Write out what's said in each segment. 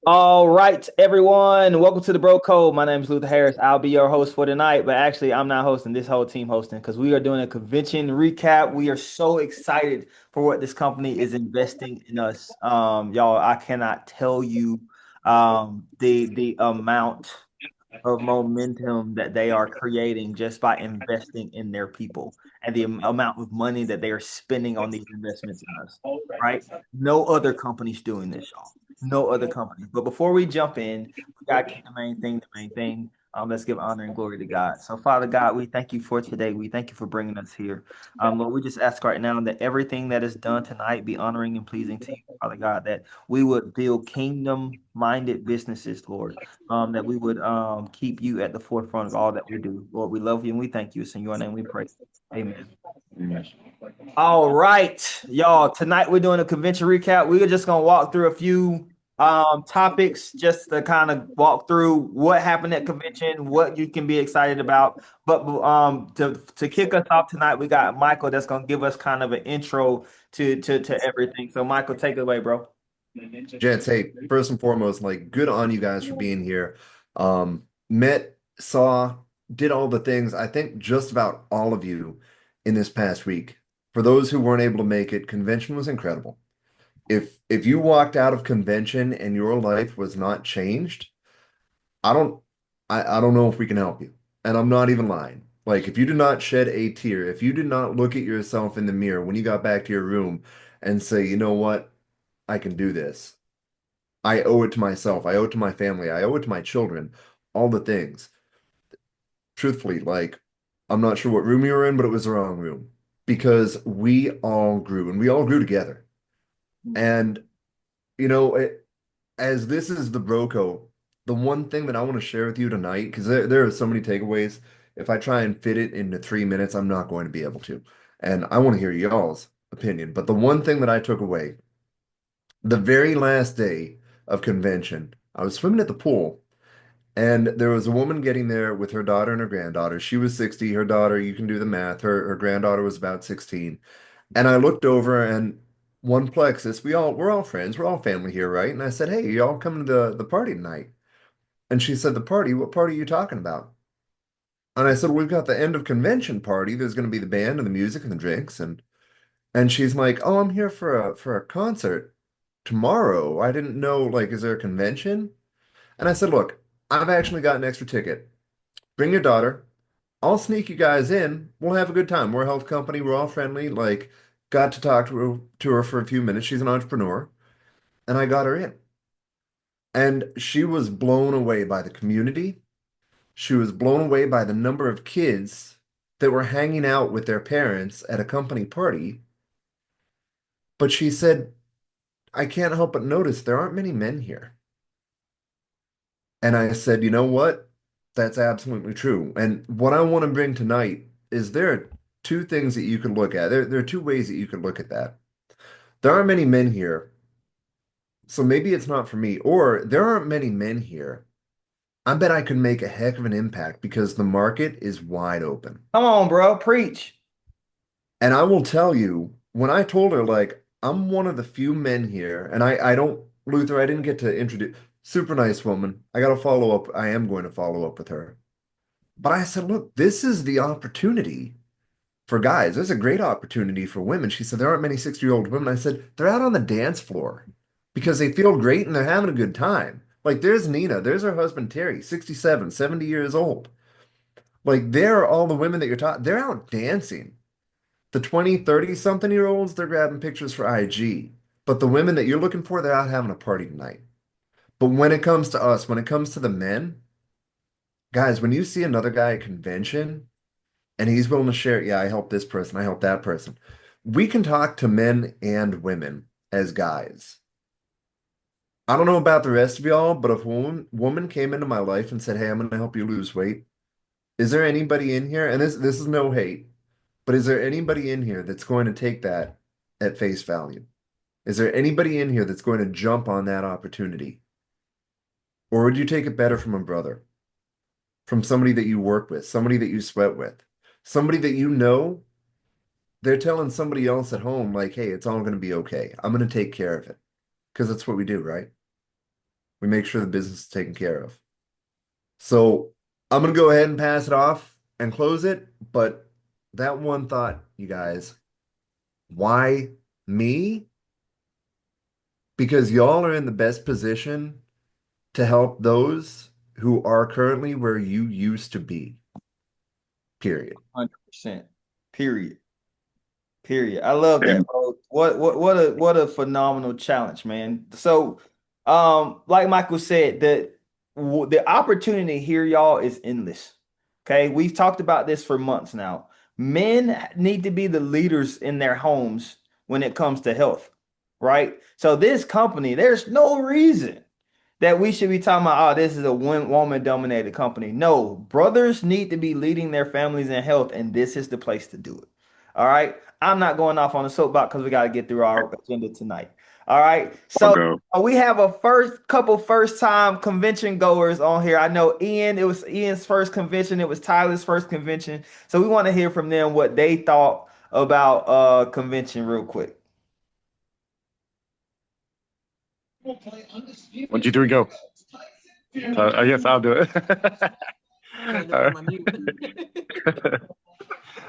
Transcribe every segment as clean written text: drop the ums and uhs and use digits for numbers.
All right, everyone. Welcome to the Bro Code. My name is Luther Harris. I'll be your host for tonight, but actually, I'm not hosting. This whole team hosting because we are doing a convention recap. We are so excited for what this company is investing in us. Y'all, I cannot tell you the amount of momentum that they are creating just by investing in their people and the amount of money that they are spending on these investments in us, right? No other company's doing this, y'all. No other company. But before we jump in, we got to keep the main thing the main thing. Let's give honor and glory to God. So, Father God, we thank you for today. We thank you for bringing us here. Lord, we just ask right now that everything that is done tonight be honoring and pleasing to you, Father God, that we would build kingdom minded businesses, Lord, that we would keep you at the forefront of all that we do. Lord, we love you and we thank you. It's in your name we pray. Amen. All right, y'all. Tonight we're doing a convention recap. We're just gonna walk through a few topics just to kind of walk through what happened at convention, what you can be excited about. But to kick us off tonight, we got Michael that's gonna give us kind of an intro to everything. So Michael, take it away, bro. Gents, hey, first and foremost, like good on you guys for being here. Met, saw, did all the things. I think just about all of you in this past week. For those who weren't able to make it, convention was incredible. If you walked out of convention and your life was not changed, I don't I don't know if we can help you. And I'm not even lying. Like if you did not shed a tear, if you did not look at yourself in the mirror when you got back to your room and say, you know what, I can do this. I owe it to myself. I owe it to my family. I owe it to my children. All the things. Truthfully, like, I'm not sure what room you were in, but it was the wrong room because we all grew and we all grew together. And, as this is the Broco, the one thing that I want to share with you tonight, because there are so many takeaways. If I try and fit it into 3 minutes, I'm not going to be able to. And I want to hear y'all's opinion. But the one thing that I took away, the very last day of convention, I was swimming at the pool. And there was a woman getting there with her daughter and her granddaughter. She was 60. Her daughter, you can do the math. Her granddaughter was about 16. And I looked over and one plexus, we're all friends, we're all family here, right? And I said, "Hey, y'all coming to the party tonight?" And she said, "The party? What party are you talking about?" And I said, "We've got the end of convention party. There's going to be the band and the music and the drinks." And she's like, "Oh, I'm here for a concert tomorrow. I didn't know, like, is there a convention?" And I said, "Look, I've actually got an extra ticket. Bring your daughter. I'll sneak you guys in. We'll have a good time. We're a health company. We're all friendly. Like, got to talk to her for a few minutes. She's an entrepreneur, and I got her in. And she was blown away by the community. She was blown away by the number of kids that were hanging out with their parents at a company party. But she said, I can't help but notice there aren't many men here. And I said, you know what? That's absolutely true. And what I want to bring tonight is there are two things that you could look at. There are two ways that you could look at that. There aren't many men here, so maybe it's not for me. Or there aren't many men here. I bet I could make a heck of an impact because the market is wide open. Come on, bro, preach. And I will tell you, when I told her, like, I'm one of the few men here, and I don't, Luther, I didn't get to introduce, super nice woman. I got to follow up. I am going to follow up with her. But I said, look, this is the opportunity for guys. There's a great opportunity for women. She said, there aren't many 60-year-old women. I said, they're out on the dance floor because they feel great and they're having a good time. Like, there's Nina, there's her husband, Terry, 67, 70 years old. Like, there are all the women that you're talking, they're out dancing. The 20, 30 something year olds, they're grabbing pictures for IG. But the women that you're looking for, they're out having a party tonight. But when it comes to us, when it comes to the men, guys, when you see another guy at convention and he's willing to share, yeah, I helped this person, I helped that person. We can talk to men and women as guys. I don't know about the rest of y'all, but if a woman came into my life and said, "Hey, I'm going to help you lose weight," is there anybody in here? And this is no hate, but is there anybody in here that's going to take that at face value? Is there anybody in here that's going to jump on that opportunity? Or would you take it better from a brother, from somebody that you work with, somebody that you sweat with, somebody that you know they're telling somebody else at home, like, hey, it's all going to be okay. I'm going to take care of it. Because that's what we do, right? We make sure the business is taken care of. So I'm gonna go ahead and pass it off and close it. But that one thought, you guys, why me? Because y'all are in the best position to help those who are currently where you used to be. Period. 100%. Period. Period. I love that, bro. What a phenomenal challenge, man. So, like Michael said, the opportunity here, y'all, is endless. Okay, we've talked about this for months now. Men need to be the leaders in their homes when it comes to health, right? So this company, there's no reason that we should be talking about, oh, this is a woman dominated company. No, brothers need to be leading their families in health, and this is the place to do it. All right. I'm not going off on the soapbox because we got to get through our agenda tonight. All right. I'll So go. we have a first time convention goers on here. I know Ian, it was Ian's first convention, it was Tyler's first convention. So we want to hear from them what they thought about convention real quick. 1, 2, 3, go. I guess I'll do it.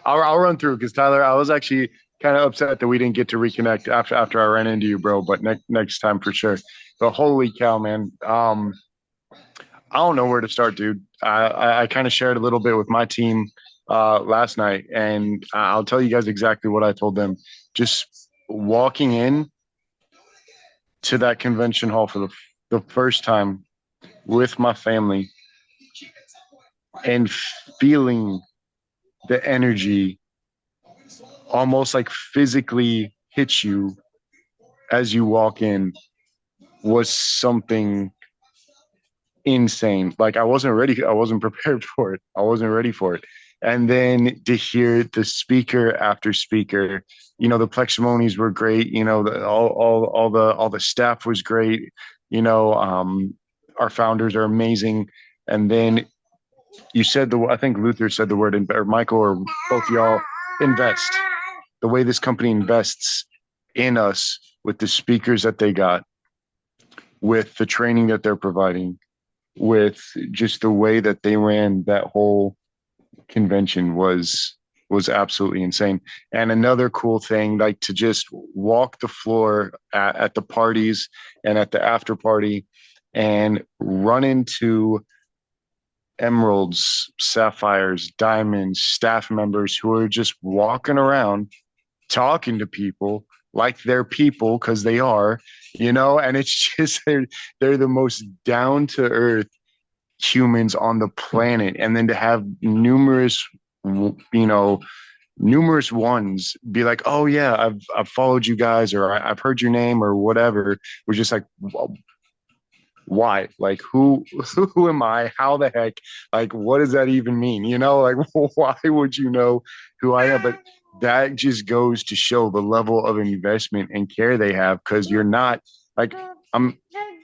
I'll run through because Tyler, I was actually kind of upset that we didn't get to reconnect after I ran into you, bro. But next time for sure. But holy cow, man. I don't know where to start, dude. I kind of shared a little bit with my team last night, and I'll tell you guys exactly what I told them. Just walking in to that convention hall for the first time with my family and feeling the energy almost like physically hit you as you walk in was something insane. Like I wasn't ready. I wasn't prepared for it. I wasn't ready for it. And then to hear the speaker after speaker, the Pleximonies were great. All the staff was great. Our founders are amazing. And then you said I think Luther said the word, or Michael, or both y'all, invest. The way this company invests in us with the speakers that they got, with the training that they're providing, with just the way that they ran that whole convention was absolutely insane. And another cool thing, like to just walk the floor at the parties and at the after party and run into emeralds, sapphires, diamonds, staff members who are just walking around talking to people like they're people, because they are, and it's just they're the most down to earth humans on the planet. And then to have numerous ones be like, oh yeah, I've followed you guys, or I've heard your name or whatever. We're just like, why? Like who am I? How the heck? Like, what does that even mean? Like, why would you know who I am? But that just goes to show the level of investment and care they have, because you're not like, I'm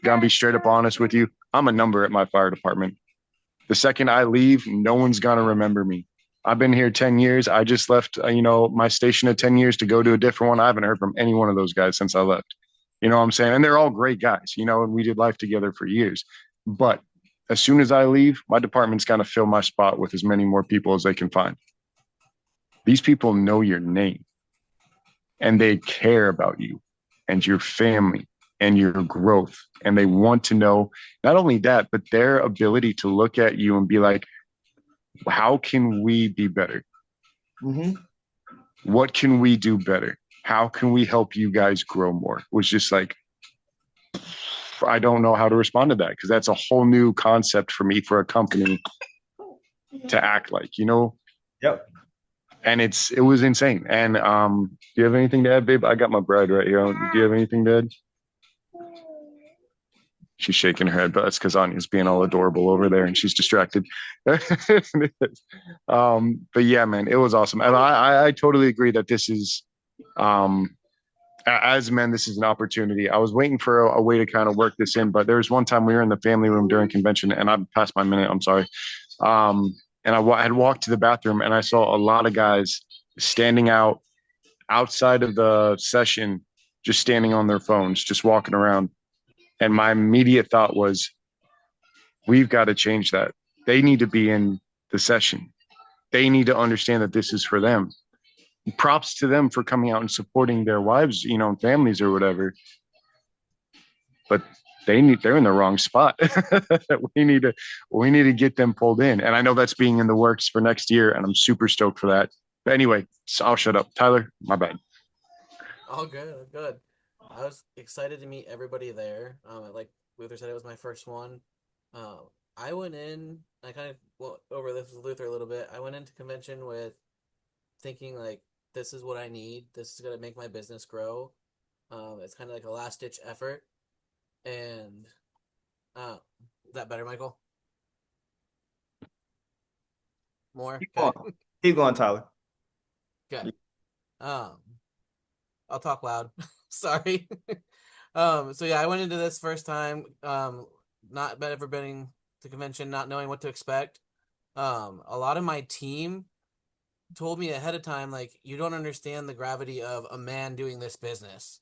gonna be straight up honest with you. I'm a number at my fire department. The second I leave, no one's gonna remember me. I've been here 10 years. I just left, my station at 10 years to go to a different one. I haven't heard from any one of those guys since I left. You know what I'm saying? And they're all great guys, and we did life together for years. But as soon as I leave, my department's going to fill my spot with as many more people as they can find. These people know your name and they care about you and your family and your growth. And they want to know not only that, but their ability to look at you and be like, how can we be better? Mm-hmm. What can we do better? How can we help you guys grow more? Was just like, I don't know how to respond to that, because that's a whole new concept for me, for a company to act like, Yep. And it was insane. And do you have anything to add, babe? I got my bride right here. Do you have anything to add? She's shaking her head, but that's because Anya's being all adorable over there and she's distracted. But yeah, man, it was awesome. And I totally agree that this is, as men, this is an opportunity. I was waiting for a way to kind of work this in, but there was one time we were in the family room during convention, and I passed my minute. I'm sorry. And I had walked to the bathroom, and I saw a lot of guys standing outside of the session, just standing on their phones, just walking around. And my immediate thought was, we've got to change that. They need to be in the session. They need to understand that this is for them. Props to them for coming out and supporting their wives, and families or whatever. But they're in the wrong spot. we need to get them pulled in. And I know that's being in the works for next year, and I'm super stoked for that. But anyway, so I'll shut up. Tyler, my bad. All good, all good. I was excited to meet everybody there. Like Luther said, it was my first one. I went in. I kind of went over this with Luther a little bit. I went into convention with thinking like, this is what I need. This is gonna make my business grow. It's kind of like a last ditch effort. And is that better, Michael? More? Keep Okay. going. Keep going, Tyler. Okay. Um, I'll talk loud. Sorry. So yeah, I went into this first time, not ever been to convention, not knowing what to expect. A lot of my team told me ahead of time, like, you don't understand the gravity of a man doing this business.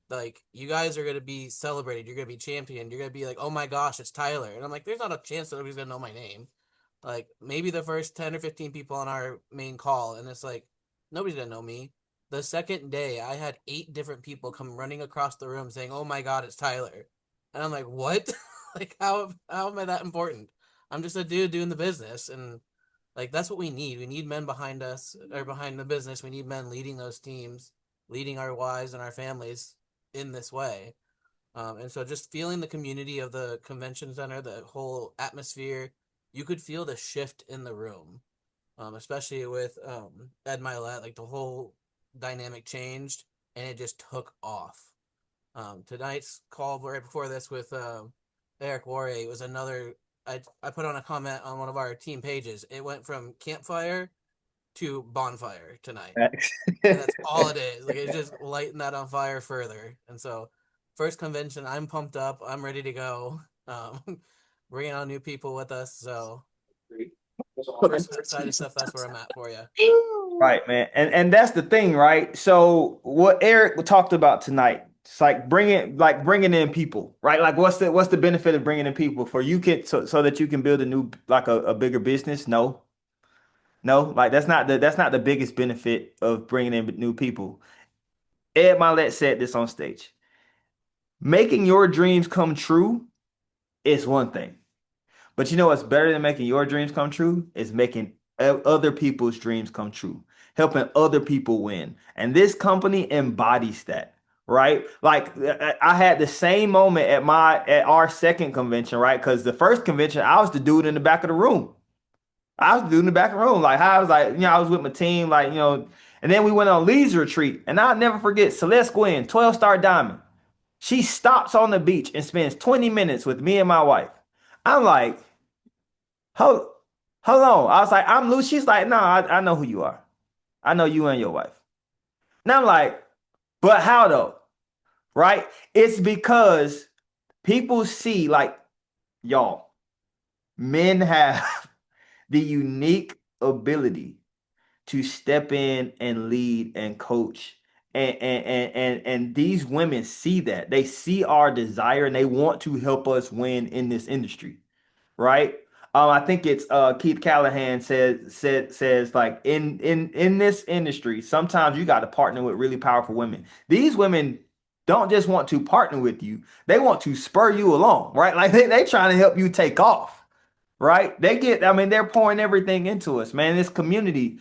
Like, you guys are gonna be celebrated, you're gonna be championed, you're gonna be like, oh my gosh, it's Tyler. And I'm like, there's not a chance that nobody's gonna know my name. Like, maybe the first 10 or 15 people on our main call, and it's like, nobody's gonna know me. The second day, I had 8 different people come running across the room saying, "Oh my God, it's Tyler," and I'm like, "What? Like, how am I that important? I'm just a dude doing the business." And like, that's what we need. We need men behind us or behind the business. We need men leading those teams, leading our wives and our families in this way. And so just feeling the community of the convention center, the whole atmosphere, you could feel the shift in the room, especially with Ed Milet, like the whole dynamic changed and it just took off. Tonight's call right before this with Eric Warre was another. I put on a comment on one of our team pages. It went from campfire to bonfire tonight. And that's all it is. Like, it's just lighting that on fire further. And so, first convention, I'm pumped up. I'm ready to go. Bringing on new people with us. So, first excited stuff. That's where I'm at for you. Right, man. And that's the thing, right? So what Eric talked about tonight, it's like bringing in people, right? Like what's the benefit of bringing in people for you can so that you can build a new like a bigger business? No. No, like that's not the biggest benefit of bringing in new people. Ed Milet said this on stage. Making your dreams come true is one thing. But you know what's better than making your dreams come true is making other people's dreams come true, helping other people win. And this company embodies that, right? Like I had the same moment at our second convention, right? Because the first convention, I was the dude in the back of the room. I was the dude in the back of the room. Like I was like, I was with my team, like, and then we went on leisure retreat. And I'll never forget Celeste Gwynn, 12-star diamond. She stops on the beach and spends 20 minutes with me and my wife. I'm like, hold, hold on. I was like, I'm Lou. She's like, no, I know who you are. I know you and your wife. And I'm like, but how though? Right? It's because people see, like, y'all, men have the unique ability to step in and lead and coach. And these women see that. They see our desire and they want to help us win in this industry, right? I think it's Keith Callahan says like in this industry, sometimes you got to partner with really powerful women. These women don't just want to partner with you, they want to spur you along, right? Like they trying to help you take off. Right? I mean, they're pouring everything into us, man. This community,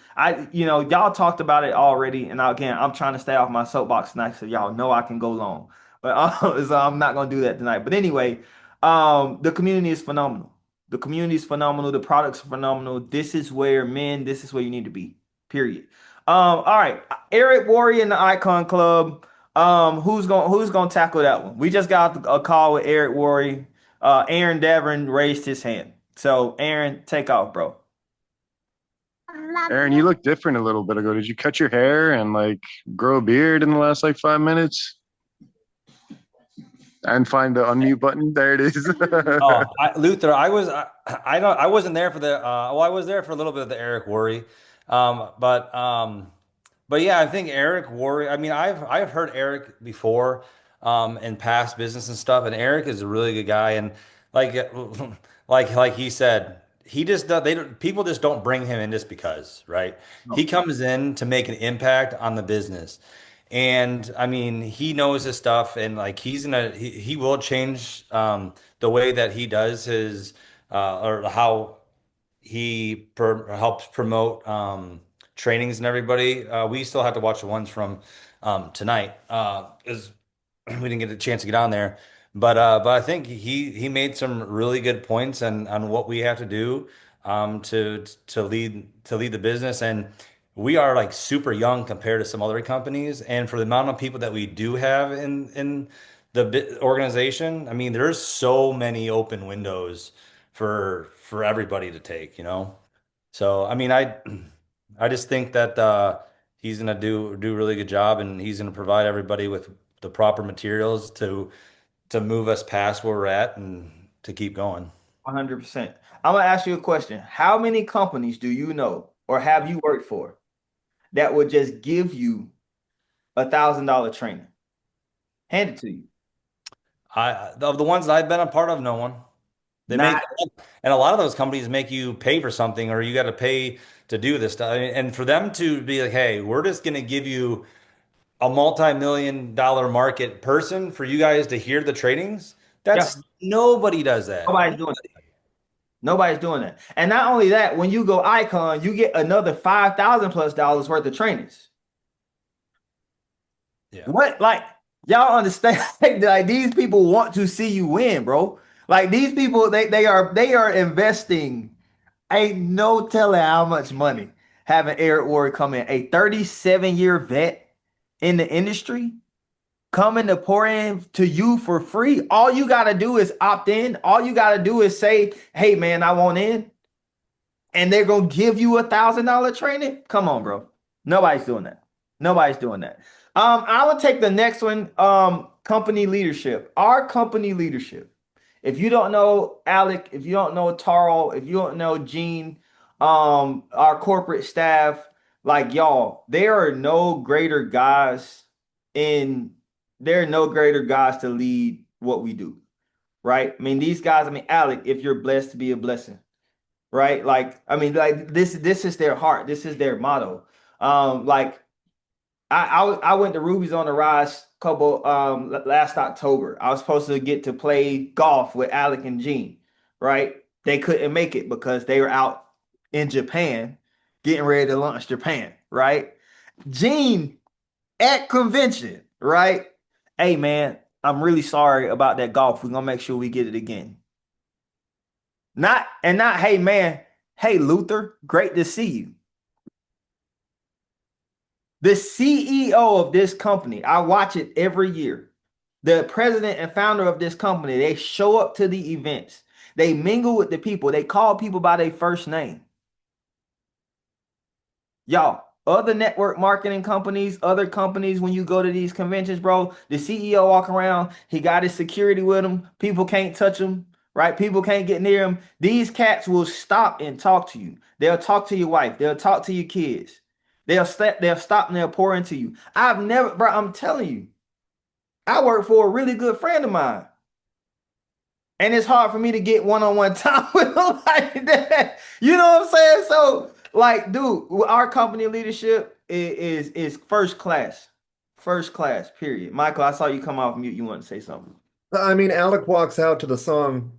y'all talked about it already. And again, I'm trying to stay off my soapbox tonight so y'all know I can go long. But so I'm not going to do that tonight. But anyway, the community is phenomenal. The community is phenomenal. The products are phenomenal. This is where you need to be, period. All right. Eric Worre and the Icon Club. Who's gonna tackle that one? We just got a call with Eric Worre. Aaron Davern raised his hand. So, Aaron, take off, bro. Aaron, you look different a little bit ago. Did you cut your hair and like grow a beard in the last like 5 minutes? And find the unmute button. There it is. Luther, I wasn't there for the I was there for a little bit of the Eric Worre. But yeah, I think Eric Worre, I mean, I've heard Eric before. and past business and stuff. And Eric is a really good guy. And like like he said, he just does, they don't, people just don't bring him in just because, right? He No. comes in to make an impact on the business. And I mean, he knows his stuff, and like he will change the way that he does his or how helps promote trainings and everybody. We still have to watch the ones from tonight because we didn't get a chance to get on there. But I think he made some really good points on what we have to do to lead the business. And we are like super young compared to some other companies. And for the amount of people that we do have in the organization, I mean, there's so many open windows for everybody to take, you know. So I mean, I just think that he's gonna do a really good job, and he's gonna provide everybody with the proper materials to move us past where we're at and to keep going. 100%. I'm gonna ask you a question. How many companies do you know or have you worked for that would just give you $1,000 training? Hand it to you. I of the ones that I've been a part of, no one. They make Not and a lot of those companies make you pay for something or you got to pay to do this stuff. And for them to be like, hey, we're just gonna give you a multi-million-dollar market person for you guys to hear the trainings. yeah, That's nobody does that. nobody's doing it. Nobody's doing that. And not only that, when you go Icon, you get another 5,000 plus dollars worth of trainings. Yeah. What like y'all understand like these people want to see you win, bro. Like these people, they are investing. Ain't no telling how much money having Eric Ward come in, a 37-year vet in the industry, coming to pour in to you for free. All you gotta do is opt in. All you gotta do is say, "Hey man, I want in," and they're gonna give you $1,000 training. Come on, bro. Nobody's doing that. Nobody's doing that. I would take the next one. Company leadership. Our company leadership. If you don't know Alec, if you don't know Taro, if you don't know Gene, our corporate staff, like y'all, in there are no greater guys to lead what we do, right? I mean, these guys, I mean, Alec, if you're blessed to be a blessing, right? Like, I mean, like this is their heart, this is their motto. Like I went to Ruby's on the Rise couple last October. I was supposed to get to play golf with Alec and Gene, right? They couldn't make it because they were out in Japan getting ready to launch Japan, right? Gene at convention, right? Hey man, I'm really sorry about that golf. We're gonna make sure we get it again. Not hey man, hey Luther, great to see you. The CEO of this company, I watch it every year. The president and founder of this company, they show up to the events. They mingle with the people. They call people by their first name. Y'all, other network marketing companies, other companies, when you go to these conventions, bro, the CEO walk around, he got his security with him. People can't touch him, right? People can't get near him. These cats will stop and talk to you. They'll talk to your wife. They'll talk to your kids. They'll stop and they'll pour into you. I've never, bro, I'm telling you, I work for a really good friend of mine. And it's hard for me to get one-on-one time with them like that. You know what I'm saying? So, like, dude, our company leadership is first class. First class, period. Michael, I saw you come off mute. You want to say something? I mean, Alec walks out to the song,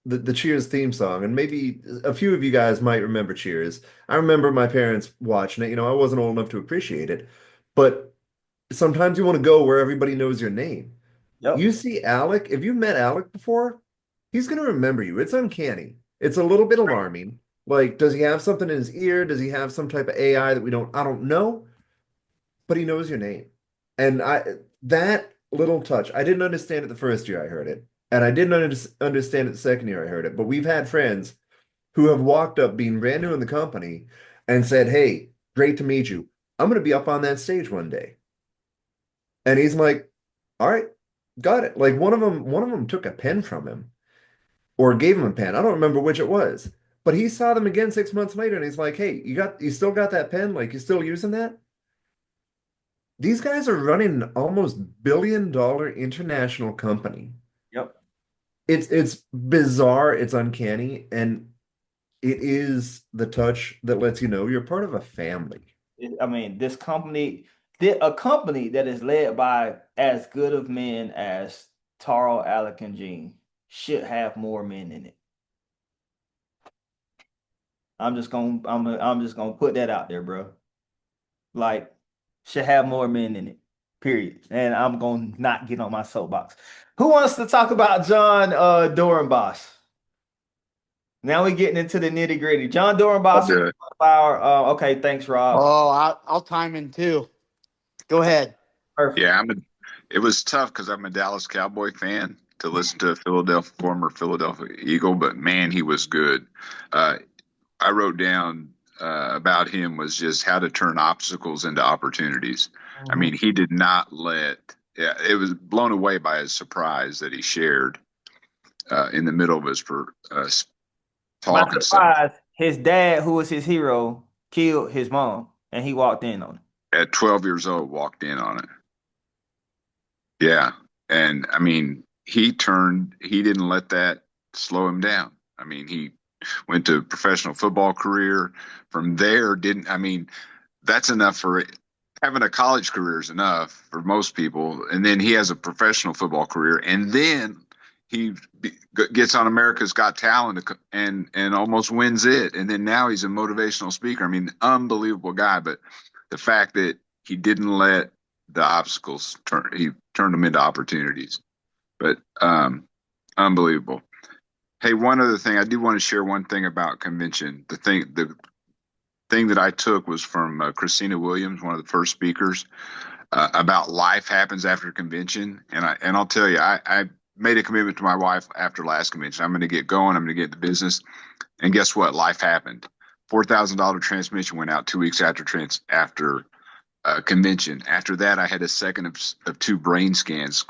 the Cheers theme song, and maybe a few of you guys might remember Cheers. I remember my parents watching it. You know, I wasn't old enough to appreciate it, but sometimes you want to go where everybody knows your name. Yep. You see Alec, if you've met Alec before, he's going to remember you. It's uncanny. It's a little bit alarming. Like, does he have something in his ear? Does he have some type of AI that I don't know, but he knows your name. And that little touch, I didn't understand it the first year I heard it. And I didn't understand it the second year I heard it. But we've had friends who have walked up being brand new in the company and said, "Hey, great to meet you. I'm going to be up on that stage one day." And he's like, "All right, got it." Like one of them took a pen from him or gave him a pen. I don't remember which it was. But he saw them again 6 months later and he's like, "Hey, you still got that pen? Like you still using that?" These guys are running an almost billion-dollar international company. Yep. It's bizarre, it's uncanny, and it is the touch that lets you know you're part of a family. I mean, this company, a company that is led by as good of men as Taro, Alec, and Gene should have more men in it. I'm just gonna put that out there, bro. Like, should have more men in it. Period. And I'm gonna not get on my soapbox. Who wants to talk about John Dorenbos? Now we're getting into the nitty gritty. John I'll Dorenbos, do it. our okay, thanks, Rob. Oh, I'll time in too. Go ahead. Perfect. Yeah, it was tough because I'm a Dallas Cowboy fan to listen to a former Philadelphia Eagle, but man, he was good. Uh, I wrote down about him was just how to turn obstacles into opportunities. I Mhm. mean, he did not let. Yeah, it was blown away by his surprise that he shared in the middle of his My talk and stuff. surprise, his dad, who was his hero, killed his mom, and he walked in on it. At 12 years old, walked in on it. Yeah. And I mean, he didn't let that slow him down. I mean, he went to a professional football career. From there, didn't, I mean, that's enough for having a college career is enough for most people. And then he has a professional football career. And then gets on America's Got Talent and almost wins it. And then now he's a motivational speaker. I mean, unbelievable guy. But the fact that he didn't let the obstacles he turned them into opportunities. But unbelievable. Hey, one other thing, I do want to share one thing about convention. The thing that I took was from Christina Williams, one of the first speakers, about life happens after convention. And I'll tell you, I made a commitment to my wife after last convention. I'm going to get going. I'm going to get the business. And guess what? Life happened. $4,000 transmission went out 2 weeks after convention. After that, I had a second of two brain scans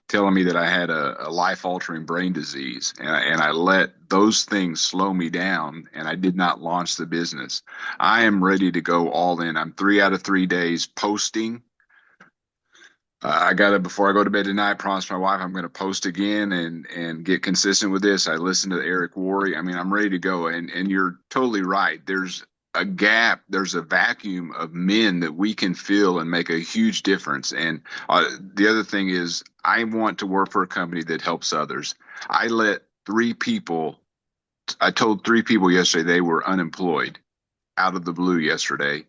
telling me that I had a life-altering brain disease, and I let those things slow me down, and I did not launch the business. I am ready to go all in. I'm 3 out of 3 days posting. I got to before I go to bed tonight. Promise my wife I'm going to post again and get consistent with this. I listened to Eric Worre. I mean, I'm ready to go. And you're totally right. There's a gap. There's a vacuum of men that we can fill and make a huge difference. And the other thing is, I want to work for a company that helps others. I let three people. I told three people yesterday they were unemployed out of the blue yesterday.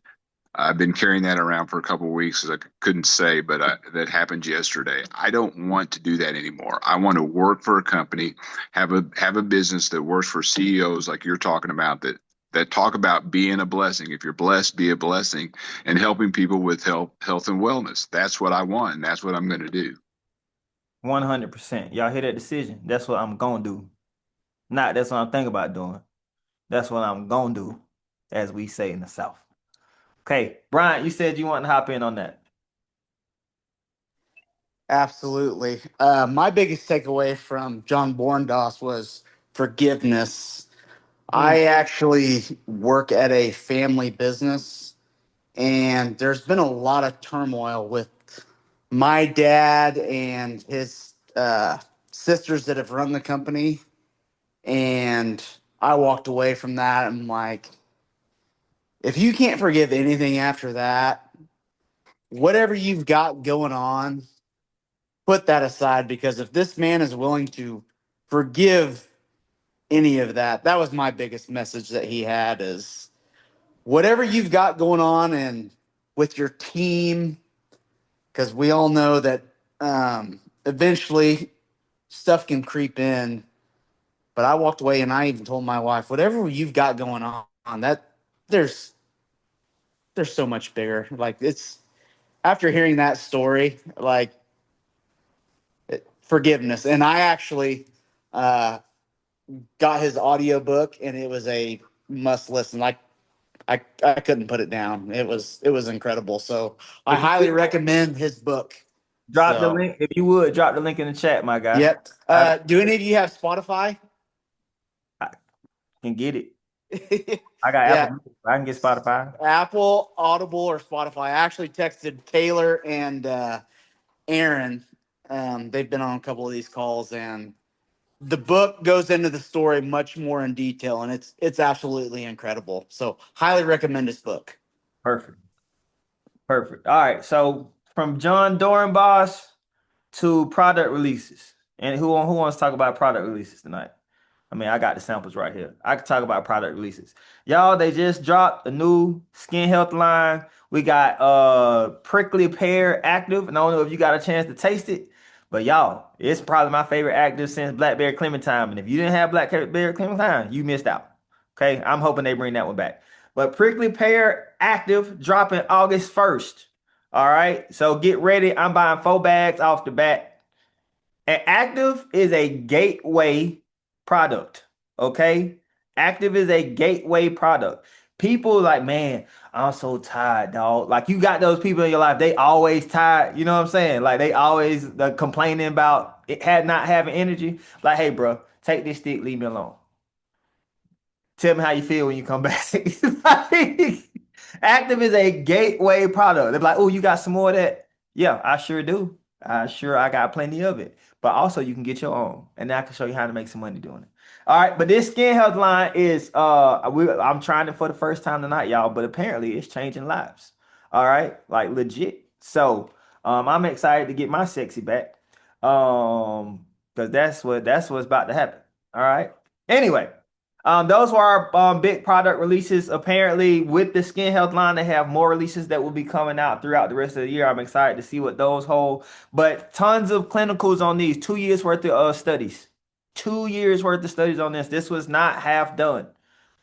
I've been carrying that around for a couple of weeks as I couldn't say, but that happened yesterday. I don't want to do that anymore. I want to work for a company, have a business that works for CEOs like you're talking about that talk about being a blessing. If you're blessed, be a blessing, and helping people with health and wellness. That's what I want, and that's what I'm going to do. 100%. Y'all hear that decision? That's what I'm gonna do. Not that's what I'm thinking about doing. That's what I'm gonna do, as we say in the South. Okay, Brian, you said you want to hop in on that. Absolutely. My biggest takeaway from John Borndos was forgiveness. I actually work at a family business, and there's been a lot of turmoil with my dad and his sisters that have run the company. And I walked away from that. I'm like, if you can't forgive anything after that, whatever you've got going on, put that aside, because if this man is willing to forgive any of that, that was my biggest message that he had is whatever you've got going on and with your team, because we all know that eventually stuff can creep in. But I walked away and I even told my wife, whatever you've got going on, that there's so much bigger. Like it's after hearing that story, like forgiveness. And I actually got his audiobook and it was a must listen. Like I couldn't put it down. It was incredible. So I highly recommend his book. Drop the So, link if you would. Drop the link in the chat, my guy. yep. I Do any of you have Spotify? can get it. I got Yeah. Apple. I can get Spotify. Apple, Audible, or Spotify. I actually texted Taylor and Aaron. They've been on a couple of these calls, and the book goes into the story much more in detail, and it's absolutely incredible. So, highly recommend this book. Perfect. Perfect. All right. So from John Dorenbos to product releases. And who wants to talk about product releases tonight? I mean, I got the samples right here. I can talk about product releases. Y'all, they just dropped a new skin health line. We got prickly pear active, and I don't know if you got a chance to taste it, but y'all, it's probably my favorite active since blackberry clementine. And if you didn't have blackberry clementine, you missed out. Okay, I'm hoping they bring that one back. But prickly pear active dropping August 1st. All right, so get ready. I'm buying 4 bags off the bat. And active is a gateway product. Okay. Active is a gateway product. People like, man, I'm so tired, dog. Like you got those people in your life, they always tired. You know what I'm saying? Like they always complaining about it had not having energy. Like, hey, bro, take this stick, leave me alone. Tell me how you feel when you come back. Like, active is a gateway product. They're like, oh, you got some more of that? Yeah, I sure do. I got plenty of it. But also you can get your own. And I can show you how to make some money doing it. All right, but this skin health line is I'm trying it for the first time tonight, y'all, but apparently it's changing lives. All right, like legit. So I'm excited to get my sexy back. Because that's what's about to happen. All right. Anyway. Those were our big product releases. Apparently, with the skin health line, they have more releases that will be coming out throughout the rest of the year. I'm excited to see what those hold. But tons of clinicals on these, 2 years worth of studies. 2 years worth of studies on this. This was not half done.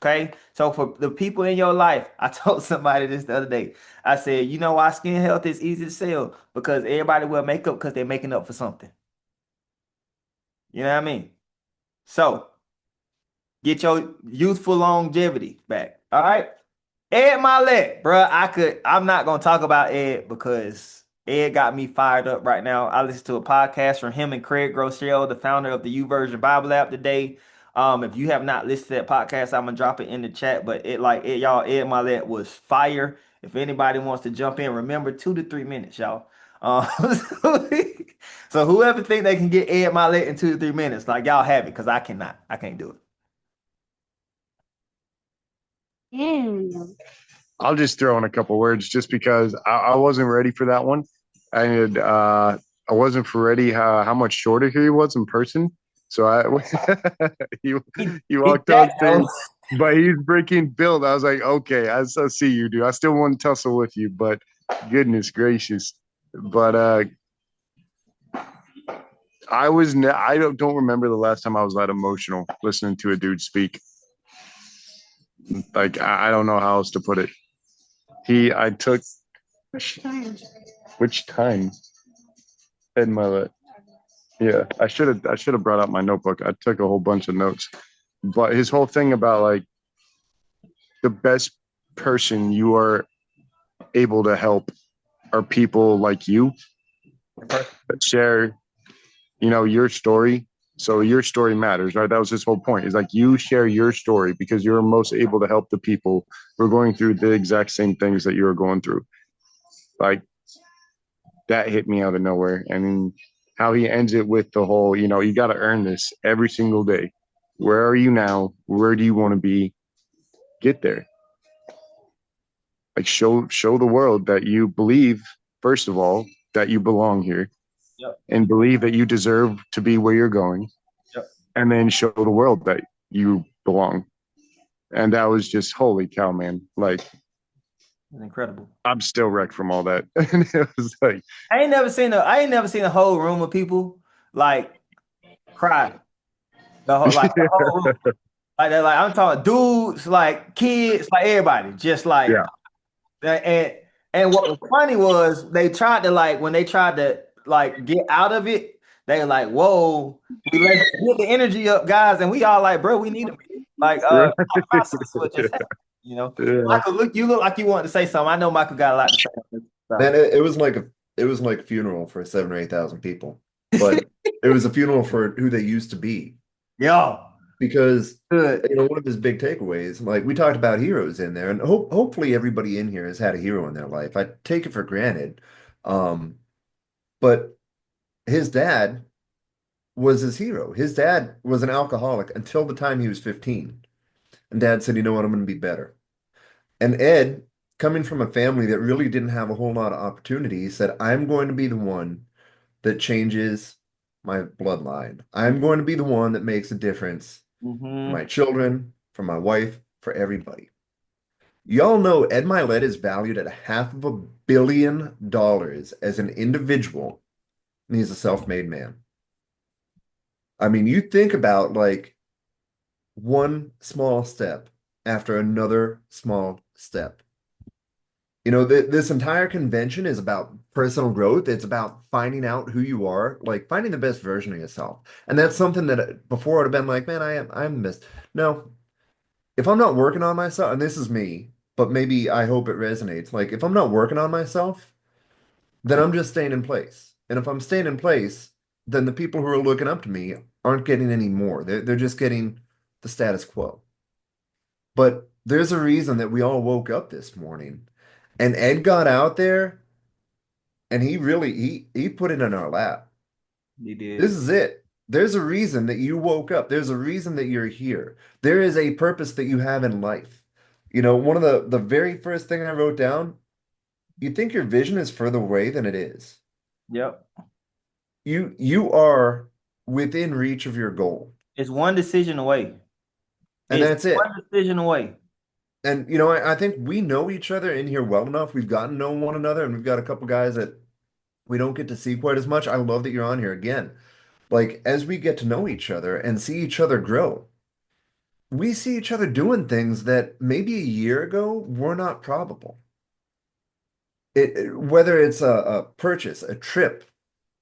Okay. So for the people in your life, I told somebody this the other day. I said, you know why skin health is easy to sell? Because everybody wear makeup because they're making up for something. You know what I mean? So get your youthful longevity back. All right. Ed Milet, bro. I'm not gonna talk about Ed because Ed got me fired up right now. I listened to a podcast from him and Craig Groeschel, the founder of the YouVersion Bible app today. If you have not listened to that podcast, I'm gonna drop it in the chat. But y'all, Ed Milet was fire. If anybody wants to jump in, remember 2 to 3 minutes, y'all. So whoever think they can get Ed Milet in 2 to 3 minutes, like y'all have it, because I cannot. I can't do it. I'll just throw in a couple words just because I wasn't ready for that one. I wasn't ready how much shorter he was in person. So he walked on stage, but he's breaking build. I was like, okay, I see you, dude. I still want to tussle with you, but goodness gracious. But I don't remember the last time I was that emotional listening to a dude speak. Like I don't know how else to put it. I took which time? Ed Milet. Yeah, I should have brought out my notebook. I took a whole bunch of notes. But his whole thing about like the best person you are able to help are people like you that share, your story. So your story matters, right? That was his whole point. Is like you share your story because you're most able to help the people who are going through the exact same things that you're going through. Like that hit me out of nowhere. And how he ends it with the whole, you got to earn this every single day. Where are you now? Where do you want to be? Get there. Like show the world that you believe, first of all, that you belong here. Yep. And believe that you deserve to be where you're going. Yep. And then show the world that you belong. And that was just holy cow, man. Like incredible. I'm still wrecked from all that. And it was like I ain't never seen a whole room of people like cry. The whole room. Like I'm talking dudes, like kids, like everybody, just like and what was funny was they tried to when they tried to get out of it, they were like, whoa, let's get the energy up, guys, and we all like, bro, we need to our process will just happen, Michael, you look like you wanted to say something. I know Michael got a lot to say. Man, it was like a funeral for 7,000 or 8,000 people, but it was a funeral for who they used to be. Yo, because Good. one of his big takeaways, like we talked about heroes in there, and hopefully everybody in here has had a hero in their life. I take it for granted. Um, but his dad was his hero. His dad was an alcoholic until the time he was 15. And dad said, you know what, I'm going to be better. And Ed, coming from a family that really didn't have a whole lot of opportunity, said, I'm going to be the one that changes my bloodline. I'm going to be the one that makes a difference for Mm-hmm. my children, for my wife, for everybody. Y'all know Ed Milet is valued at $500 million as an individual, and he's a self-made man. I mean, you think about like one small step after another small step. This entire convention is about personal growth. It's about finding out who you are, like finding the best version of yourself. And that's something that before I'd have been like, man, I'm missed. No, if I'm not working on myself, and this is me, but maybe I hope it resonates. Like if I'm not working on myself, then I'm just staying in place. And if I'm staying in place, then the people who are looking up to me aren't getting any more. They're just getting the status quo. But there's a reason that we all woke up this morning. And Ed got out there and he really he put it in our lap. You This did. is it. There's a reason that you woke up. There's a reason that you're here. There is a purpose that you have in life. One of the very first thing I wrote down, you think your vision is further away than it is. Yep. You are within reach of your goal. It's one decision away. And It's that's one it. decision away. And I think we know each other in here well enough. We've gotten to know one another, and we've got a couple guys that we don't get to see quite as much. I love that you're on here again. Like as we get to know each other and see each other grow, we see each other doing things that maybe a year ago were not probable. Whether it's a purchase, a trip,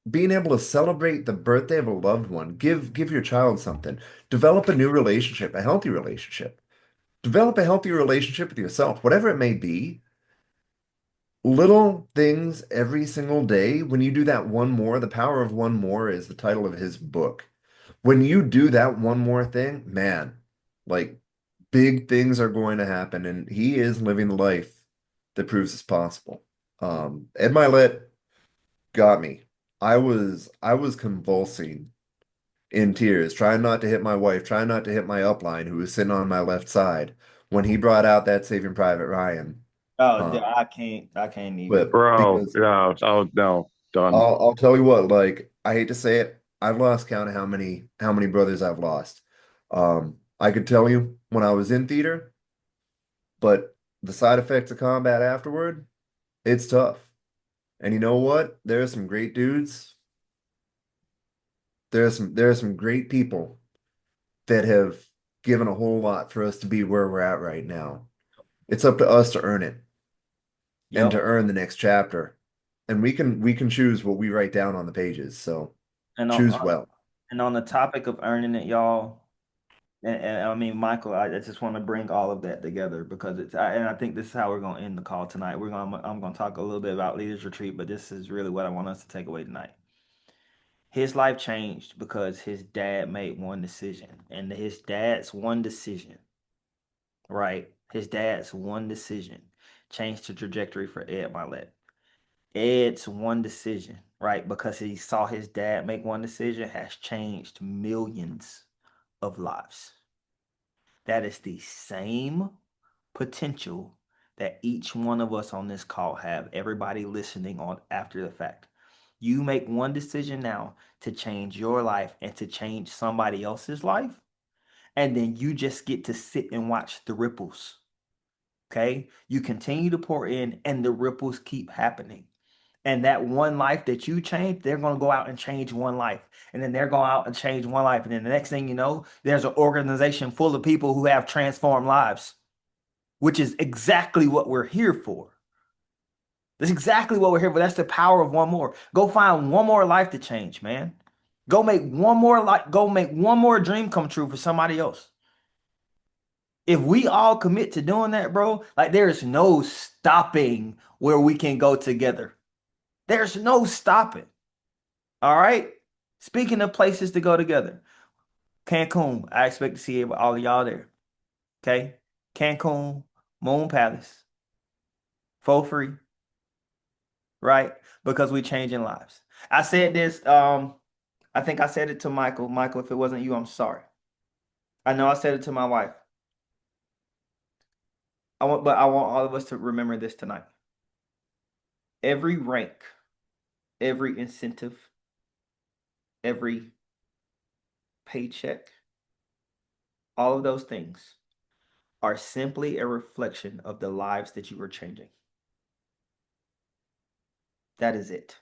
being able to celebrate the birthday of a loved one, give your child something, develop a new relationship, a healthy relationship, develop a healthy relationship with yourself, whatever it may be. Little things every single day. When you do that one more, the power of one more is the title of his book. When you do that one more thing, man, like big things are going to happen, and he is living the life that proves it's possible. Ed Milet got me. I was convulsing in tears, trying not to hit my wife, trying not to hit my upline who was sitting on my left side when he brought out that Saving Private Ryan Oh, uh, I can't even. clip Bro, because yeah, oh no, done. I'll tell you what, like I hate to say it, I've lost count of how many brothers I've lost. I could tell you when I was in theater, but the side effects of combat afterward, it's tough. And you know what? There are some great dudes. There are some great people that have given a whole lot for us to be where we're at right now. It's up to us to earn it and to Yep. earn the next chapter. And we can choose what we write down on the pages. So And choose well. on the topic of earning it, y'all, and I mean, Michael, I just want to bring all of that together because and I think this is how we're going to end the call tonight. I'm going to talk a little bit about Leaders Retreat, but this is really what I want us to take away tonight. His life changed because his dad made one decision, and his dad's one decision, right? His dad's one decision changed the trajectory for Ed Milet. Ed's one decision, right? Because he saw his dad make one decision has changed millions of lives. That is the same potential that each one of us on this call have, everybody listening on after the fact. You make one decision now to change your life and to change somebody else's life, and then you just get to sit and watch the ripples. Okay? You continue to pour in, and the ripples keep happening. And that one life that you change, they're going to go out and change one life. And then they're going out and change one life. And then the next thing you know, there's an organization full of people who have transformed lives, which is exactly what we're here for. That's exactly what we're here for. That's the power of one more. Go find one more life to change, man. Go make one more dream come true for somebody else. If we all commit to doing that, bro, like there's no stopping where we can go together. There's no stopping. All right. Speaking of places to go together, Cancun, I expect to see all of y'all there. Okay? Cancun, Moon Palace, for free, right? Because we changing lives. I said this, I think I said it to Michael. Michael, if it wasn't you, I'm sorry. I know I said it to my wife. But I want all of us to remember this tonight. Every rank, every incentive, every paycheck, all of those things are simply a reflection of the lives that you are changing. That is it.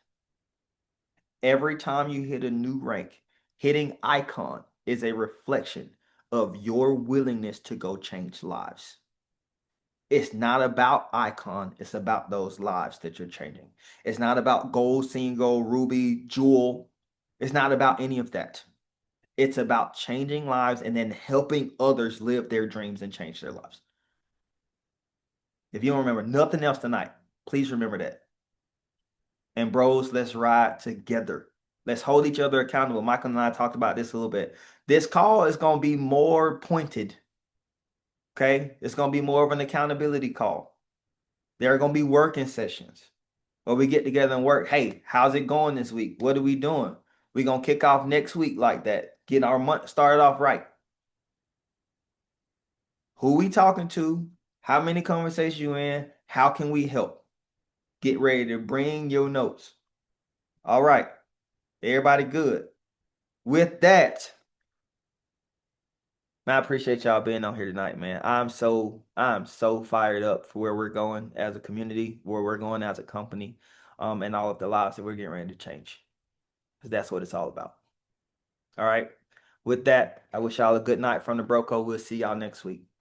Every time you hit a new rank, hitting icon is a reflection of your willingness to go change lives. It's not about icon. It's about those lives that you're changing. It's not about gold, single, ruby, jewel. It's not about any of that. It's about changing lives and then helping others live their dreams and change their lives. If you don't remember nothing else tonight, please remember that. And bros, let's ride together. Let's hold each other accountable. Michael and I talked about this a little bit. This call is going to be more pointed. Okay? It's going to be more of an accountability call. There are going to be working sessions where we get together and work. Hey, how's it going this week? What are we doing? We're going to kick off next week like that. Get our month started off right. Who we talking to? How many conversations you in? How can we help? Get ready to bring your notes. All right. Everybody good. With that, man, I appreciate y'all being on here tonight, man. I'm so fired up for where we're going as a community, where we're going as a company, and all of the lives that we're getting ready to change. Because that's what it's all about. All right. With that, I wish y'all a good night from the Broco. We'll see y'all next week.